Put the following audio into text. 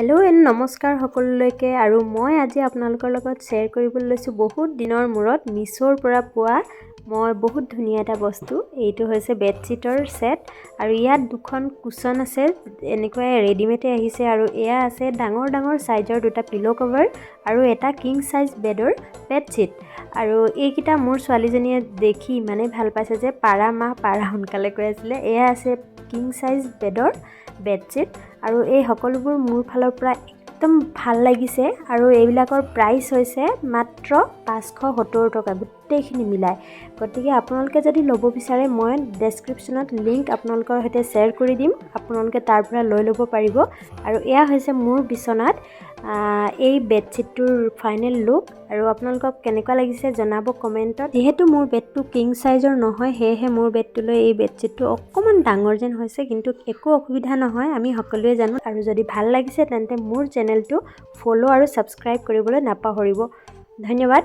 Hello' and নমস্কাৰ সকলোলৈকে আৰু মই আজি আপোনালোকৰ লগত শ্বেয়াৰ কৰিবলৈ লৈছোঁ বহুত দিনৰ মূৰত মিছোৰ পৰা পোৱা মই বহুত ধুনীয়া এটা বস্তু। এইটো হৈছে বেডশ্বীটৰ সেট আৰু ইয়াত দুখন কুচন আছে, এনেকৈ ৰেডিমেডে আহিছে আৰু এয়া আছে ডাঙৰ ডাঙৰ সাইজৰ দুটা পিলো কভাৰ আৰু এটা কিং সাইজ বেডৰ বেডশ্বীট। আৰু এইকেইটা মোৰ ছোৱালীজনীয়ে দেখি মানে ভাল পাইছে যে পাৰা মা পাৰা সোনকালে কৈ আছিলে। এয়া আছে কিং সাইজ বেডৰ বেডশ্বীট আৰু এই সকলোবোৰ মোৰ ফালৰ পৰা একদম ভাল লাগিছে আৰু এইবিলাকৰ প্ৰাইচ হৈছে মাত্ৰ 570 টকা গোটেইখিনি মিলাই। গতিকে আপোনালোকে যদি ল'ব বিচাৰে মই ডেছক্ৰিপশ্যনত লিংক আপোনালোকৰ সৈতে শ্বেয়াৰ কৰি দিম, আপোনালোকে তাৰ পৰা লৈ ল'ব পাৰিব। আৰু এয়া হৈছে মোৰ বিচনাত এই বেডশ্বীটটোৰ ফাইনেল লুক আৰু আপোনালোকক কেনেকুৱা লাগিছে জনাব কমেণ্টত। যিহেতু মোৰ বেডটো কিং সাইজৰ নহয় সেয়েহে মোৰ বেডটোলৈ এই বেডশ্বীটটো অকণমান ডাঙৰ যেন হৈছে, কিন্তু একো অসুবিধা নহয়, আমি সকলোৱে জানো। আৰু যদি ভাল লাগিছে তেন্তে মোৰ চেনেলটো ফ'ল' আৰু ছাবস্ক্ৰাইব কৰিবলৈ নাপাহৰিব। ধন্যবাদ।